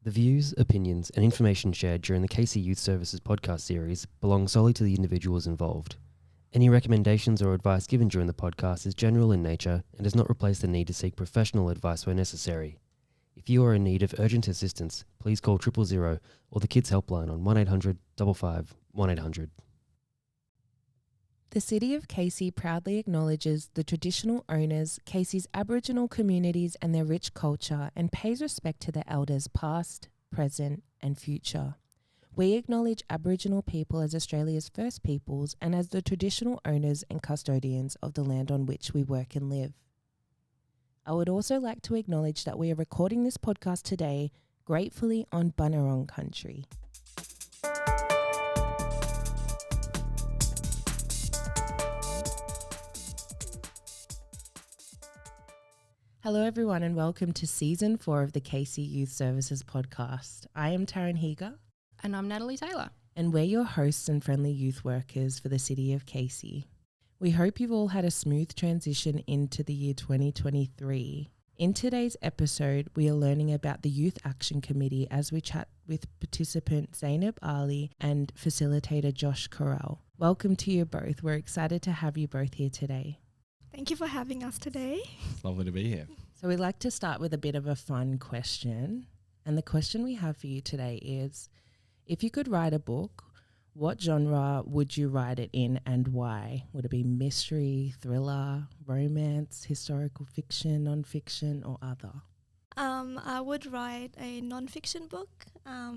The views, opinions, and information shared during the KC Youth Services podcast series belong solely to the individuals involved. Any recommendations or advice given during the podcast is general in nature and does not replace the need to seek professional advice where necessary. If you are in need of urgent assistance, please call 000 or the Kids Helpline on 1800 55 1800. The City of Casey proudly acknowledges the traditional owners, Casey's Aboriginal communities and their rich culture, and pays respect to their elders past, present and future. We acknowledge Aboriginal people as Australia's first peoples and as the traditional owners and custodians of the land on which we work and live. I would also like to acknowledge that we are recording this podcast today gratefully on Bunurong country. Hello everyone and welcome to Season 4 of the KC Youth Services podcast. I am Tarryn Heger. And I'm Natalie Taylor. And we're your hosts and friendly youth workers for the City of Casey. We hope you've all had a smooth transition into the year 2023. In today's episode, we are learning about the Youth Action Committee as we chat with participant Zainab Ali and facilitator Josh Corral. Welcome to you both. We're excited to have you both here today. Thank you for having us today. It's lovely to be here. So we'd like to start with a bit of a fun question. And the question we have for you today is, if you could write a book, what genre would you write it in and why? Would it be mystery, thriller, romance, historical fiction, non-fiction or other? I would write a non-fiction book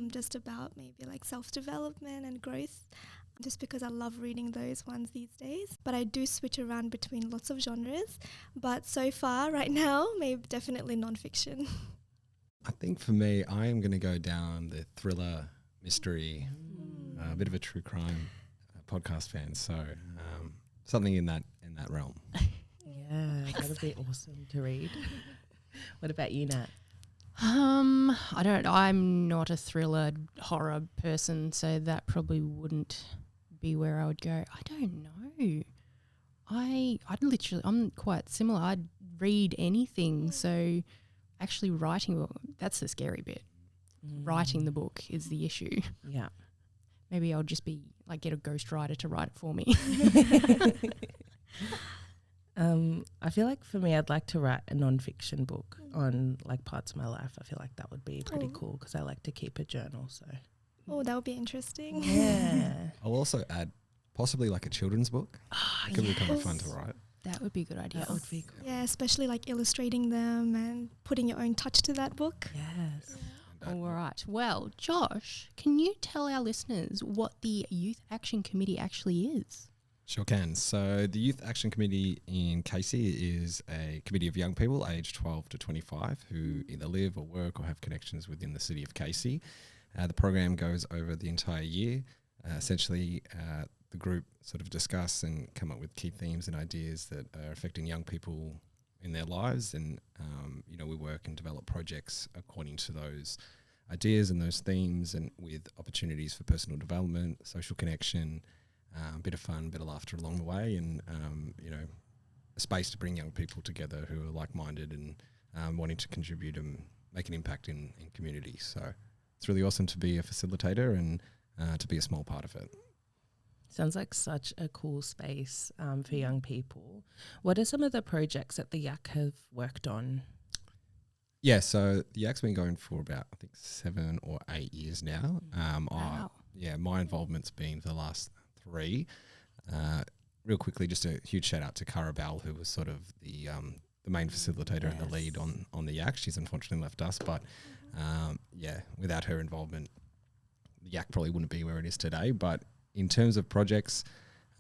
just about maybe like self-development and growth, just because I love reading those ones these days. But I do switch around between lots of genres. But so far, right now, maybe definitely non-fiction. I think for me, I am going to go down the thriller, mystery, a bit of a true crime podcast fan. So something in that realm. Yeah, that'd be awesome to read. What about you, Nat? I'm not a thriller horror person, so that probably wouldn't be where I would go. I don't know. I'm quite similar. I'd read anything. So actually writing, that's the scary bit. Writing the book is the issue. Yeah. Maybe I'll just be like, get a ghostwriter to write it for me. I feel like for me, I'd like to write a non-fiction book on like parts of my life. I feel like that would be pretty cool because I like to keep a journal. So. Oh, that would be interesting. Yeah. I'll also add possibly like a children's book. It could be kind of fun to write. That would be a good idea. That would be cool. Yeah, especially like illustrating them and putting your own touch to that book. Yes. All right. Well, Josh, can you tell our listeners what the Youth Action Committee actually is? Sure can. So the Youth Action Committee in Casey is a committee of young people aged 12 to 25 who either live or work or have connections within the city of Casey. The program goes over the entire year. Essentially, the group sort of discuss and come up with key themes and ideas that are affecting young people in their lives, and we work and develop projects according to those ideas and those themes, and with opportunities for personal development, social connection, a bit of fun, a bit of laughter along the way, and a space to bring young people together who are like-minded and wanting to contribute and make an impact in community. So it's really awesome to be a facilitator and to be a small part of it. Sounds like such a cool space for young people. What are some of the projects that the YAC have worked on? Yeah, so the YAC's been going for about, I think, 7 or 8 years now. Wow. My involvement's been for the last 3. Real quickly, just a huge shout out to Cara Bell, who was sort of the main facilitator and the lead on the YAC. She's unfortunately left us, but without her involvement, the YAC probably wouldn't be where it is today. But in terms of projects,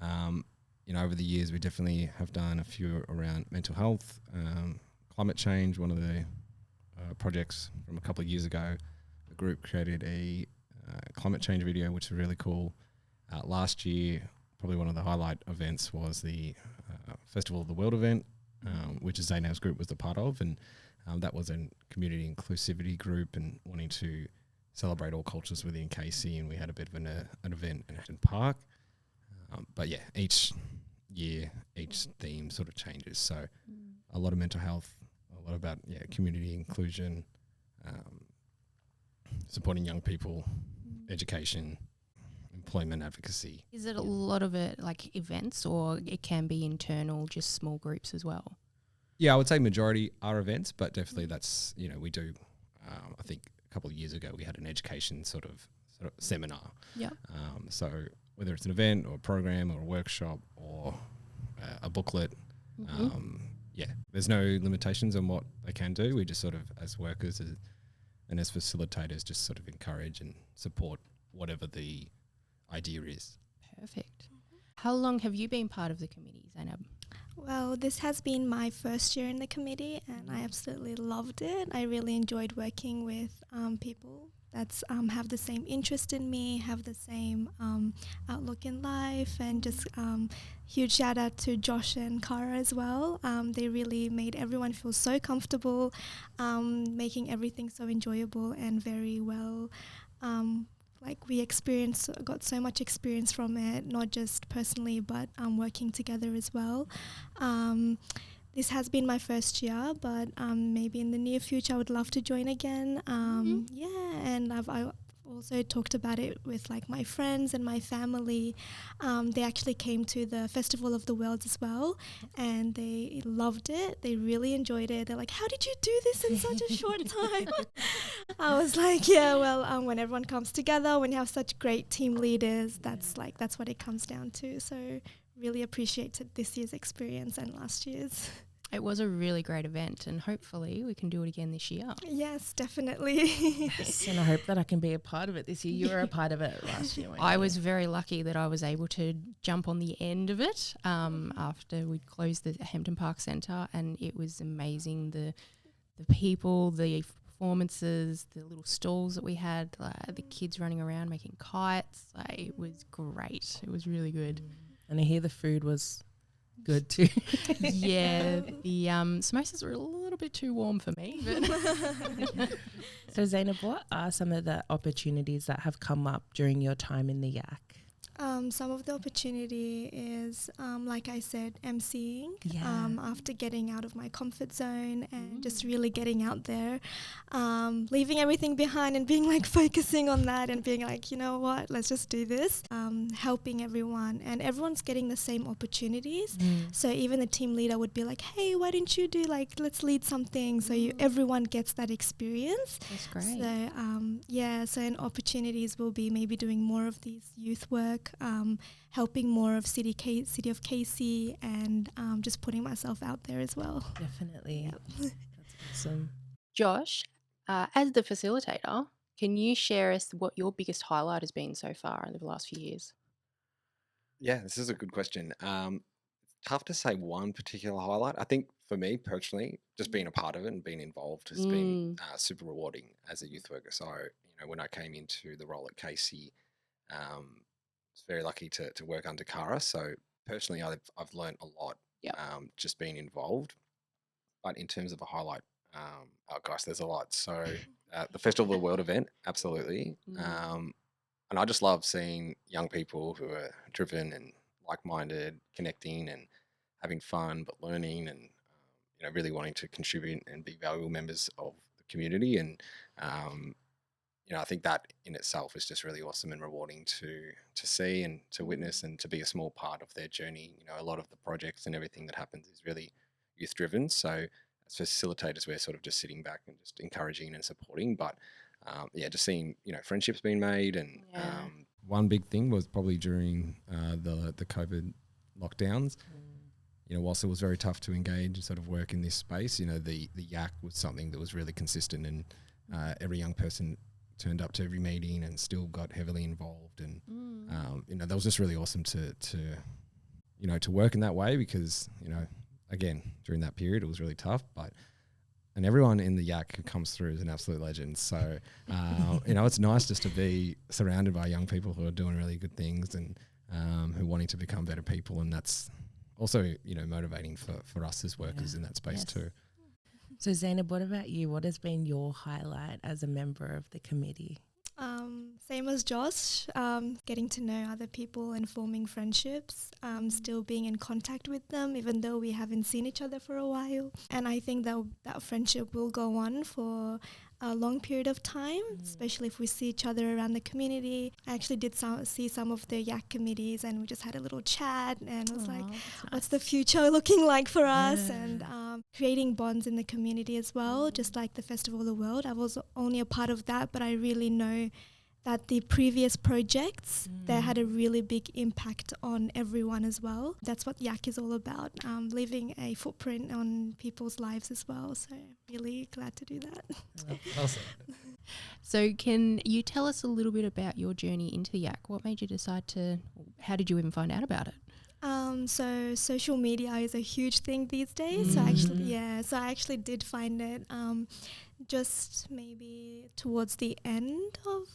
over the years, we definitely have done a few around mental health, climate change. One of the projects from a couple of years ago, the group created a climate change video, which was really cool. Last year, probably one of the highlight events was the Festival of the World event, which Zainab's group was a part of, and that was a community inclusivity group and wanting to celebrate all cultures within Casey, and we had a bit of an event in Ashton Park. But yeah, each year, each theme sort of changes. So a lot of mental health, a lot about community inclusion, supporting young people, education, employment advocacy. Is it a lot of it like events, or it can be internal, just small groups as well? Yeah, I would say majority are events, but definitely that's, we do, I think a couple of years ago we had an education sort of seminar. Yeah. So whether it's an event or a program or a workshop or a booklet, there's no limitations on what they can do. We just sort of, as workers and as facilitators, just sort of encourage and support whatever the idea is. Perfect. How long have you been part of the committee, Zainab? Well, this has been my first year in the committee and I absolutely loved it. I really enjoyed working with people that have the same interest in me, have the same outlook in life, and just huge shout out to Josh and Cara as well. They really made everyone feel so comfortable, making everything so enjoyable and very well. We got so much experience from it, not just personally, but working together as well. This has been my first year, but maybe in the near future I would love to join again. And I also talked about it with my friends and my family. They actually came to the Festival of the Worlds as well, and they loved it. They really enjoyed it. They're like, "How did you do this in such a short time?" I was like, "Yeah, well, when everyone comes together, when you have such great team leaders, that's what it comes down to." So really appreciated this year's experience and last year's. It was a really great event, and hopefully we can do it again this year. Yes, definitely. Yes, and I hope that I can be a part of it this year. You were a part of it last year, weren't I you? was very lucky that I was able to jump on the end of it after we'd closed the Hampton Park Centre, and it was amazing. The people, the performances, the little stalls that we had, the kids running around making kites. It was great. It was really good. And I hear the food was good too. Yeah, the samosas were a little bit too warm for me. But So Zainab, what are some of the opportunities that have come up during your time in the Yak? Some of the opportunity is, like I said, emceeing. Yeah. After getting out of my comfort zone and just really getting out there, leaving everything behind and being focusing on that and being you know what, let's just do this. Helping everyone, and everyone's getting the same opportunities. So even the team leader would be like, "Hey, why don't you do let's lead something?" So everyone gets that experience. that's great. So so and opportunities will be maybe doing more of these youth work, helping more of City of Casey, and just putting myself out there as well. Definitely. That's awesome. Josh, as the facilitator, can you share us what your biggest highlight has been so far over the last few years? Yeah, this is a good question. Tough to say one particular highlight. I think for me personally, just being a part of it and being involved has been super rewarding as a youth worker. So, when I came into the role at Casey, I was very lucky to work under Cara. So personally, I've learned a lot just being involved. But in terms of a highlight, oh gosh, there's a lot. So the Festival of the World event, absolutely. And I just love seeing young people who are driven and like-minded, connecting and having fun, but learning and really wanting to contribute and be valuable members of the community. And I think that in itself is just really awesome and rewarding to see and to witness and to be a small part of their journey. A lot of the projects and everything that happens is really youth-driven. So as facilitators, we're sort of just sitting back and just encouraging and supporting. But just seeing friendships being made, and one big thing was probably during the COVID lockdowns. Whilst it was very tough to engage and sort of work in this space, the Yak was something that was really consistent, and every young person turned up to every meeting and still got heavily involved. And that was just really awesome to work in that way, because again, during that period it was really tough, and everyone in the Yak who comes through is an absolute legend. So, it's nice just to be surrounded by young people who are doing really good things and who are wanting to become better people. And that's also, motivating for us as workers in that space too. So Zainab, what about you? What has been your highlight as a member of the committee? Same as Josh, getting to know other people and forming friendships, still being in contact with them, even though we haven't seen each other for a while. And I think that friendship will go on for a long period of time, especially if we see each other around the community. I actually did see some of the yak committees, and we just had a little chat, and it was like, what's the future looking like for us? And creating bonds in the community as well, just like the Festival of the World. I was only a part of that, but I really know that the previous projects, they had a really big impact on everyone as well. That's what Yak is all about, leaving a footprint on people's lives as well. So really glad to do that. Awesome. So can you tell us a little bit about your journey into the Yak? What made you decide how did you even find out about it? So social media is a huge thing these days. So I actually did find it just maybe towards the end of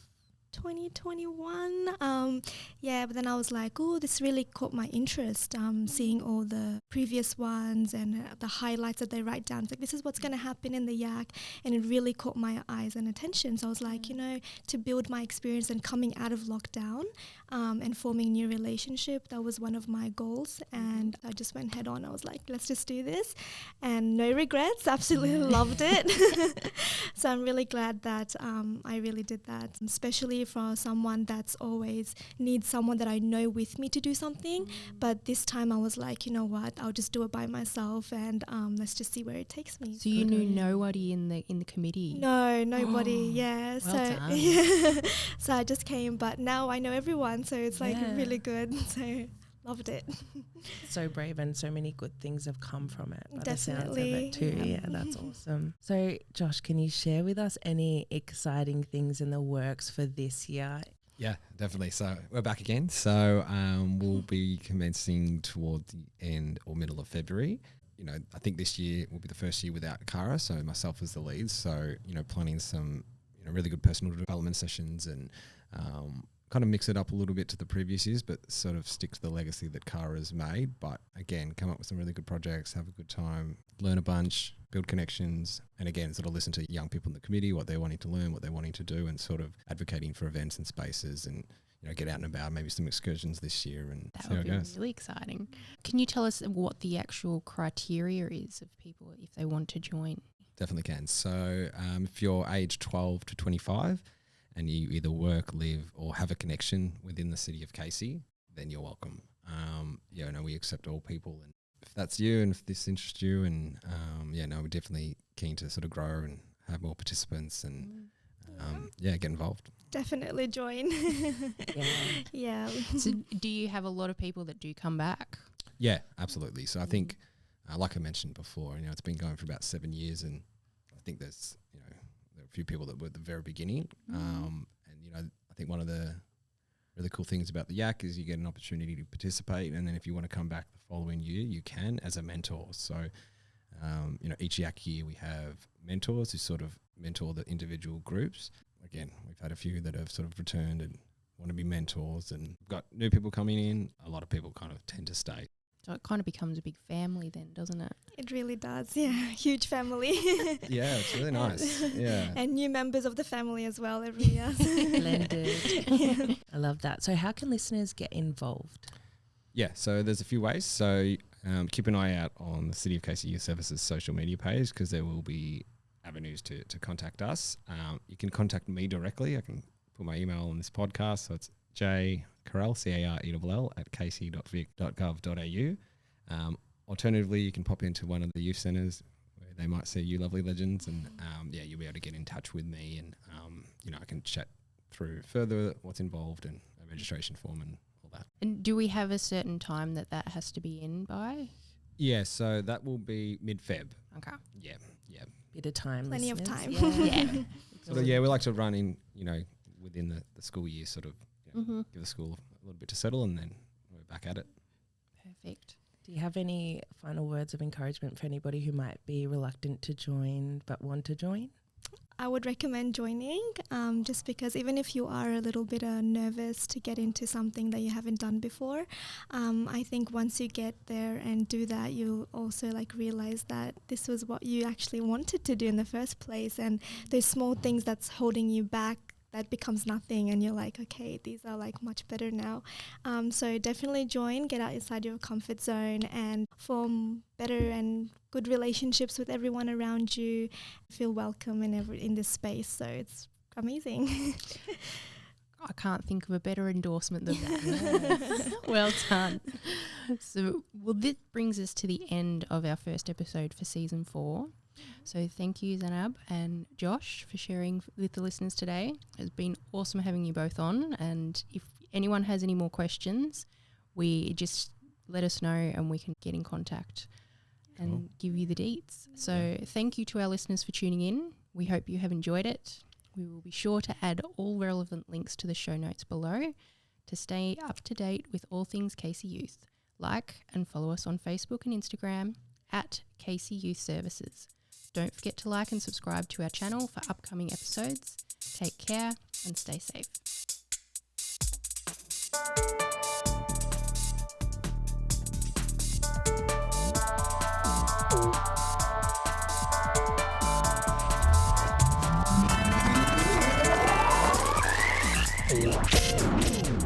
2021. But then I was like, oh, this really caught my interest, seeing all the previous ones and the highlights that they write down. It's like, this is what's going to happen in the Yak, and it really caught my eyes and attention. So I was like, to build my experience and coming out of lockdown and forming new relationship, that was one of my goals, and I just went head on. I was like, let's just do this, and no regrets, absolutely loved it. So I'm really glad that I really did that, especially for someone that's always needs someone that I know with me to do something. But this time I was like, you know what, I'll just do it by myself, and let's just see where it takes me. So you knew nobody in the committee? No, nobody. Well so done. so I just came, but now I know everyone, so it's like really good. So loved it. So brave, and so many good things have come from it by Definitely. the sounds of it too. Yeah, that's awesome. So Josh, can you share with us any exciting things in the works for this year? Yeah, definitely. So we're back again. So we'll be commencing toward the end or middle of February. I think this year will be the first year without Kara, so myself as the lead. So, planning some, really good personal development sessions, and kind of mix it up a little bit to the previous years, but sort of stick to the legacy that Kara's made. But again, come up with some really good projects, have a good time, learn a bunch, build connections, and again, sort of listen to young people in the committee, what they're wanting to learn, what they're wanting to do, and sort of advocating for events and spaces, and get out and about, maybe some excursions this year, and that see how would it be goes. really exciting. Can you tell us what the actual criteria is of people if they want to join? Definitely can. So if you're age 12 to 25 and you either work, live, or have a connection within the city of Casey, then you're welcome. We accept all people, and if that's you and if this interests you, and we're definitely keen to sort of grow and have more participants and get involved. Definitely join. Yeah. So do you have a lot of people that do come back? Yeah, absolutely. So I think, like I mentioned before, it's been going for about 7 years, and I think there's, there are a few people that were at the very beginning. I think one of the really cool things about the Yak is you get an opportunity to participate, and then if you want to come back the following year, you can as a mentor. So, each Yak year we have mentors who sort of mentor the individual groups. Again, we've had a few that have sort of returned and want to be mentors, and we've got new people coming in. A lot of people kind of tend to stay. So it kind of becomes a big family then, doesn't it? It really does. Yeah, huge family. Yeah, it's really nice. Yeah. And new members of the family as well every year. Blended. I love that. So how can listeners get involved? Yeah, so there's a few ways. So keep an eye out on the City of Casey Youth Services social media page, because there will be avenues to contact us. You can contact me directly. I can put my email on this podcast. So it's Carell, Carell, at casey.vic.gov.au. Alternatively, you can pop into one of the youth centres where they might see you lovely legends, and you'll be able to get in touch with me, and I can chat through further what's involved and a registration form and all that. And do we have a certain time that has to be in by? Yeah, so that will be mid-Feb. Okay. Yeah. Bit of time. Plenty of listeners. time. Yeah. So we like to run in, within the school year, sort of give the school a little bit to settle, and then we're back at it. Perfect. Do you have any final words of encouragement for anybody who might be reluctant to join but want to join? I would recommend joining, just because even if you are a little bit nervous to get into something that you haven't done before, I think once you get there and do that, you'll also realize that this was what you actually wanted to do in the first place, and those small things that's holding you back that becomes nothing, and you're like, okay, these are like much better now. So definitely join, get outside your comfort zone and form better and good relationships with everyone around you. Feel welcome in this space. So it's amazing. I can't think of a better endorsement than that. Well done. So, this brings us to the end of our first episode for season 4. So thank you, Zainab and Josh, for sharing with the listeners today. It's been awesome having you both on. And if anyone has any more questions, we just let us know and we can get in contact and give you the deets. So thank you to our listeners for tuning in. We hope you have enjoyed it. We will be sure to add all relevant links to the show notes below to stay up to date with all things Casey Youth. Like and follow us on Facebook and Instagram at Casey Youth Services. Don't forget to like and subscribe to our channel for upcoming episodes. Take care and stay safe. Yeah.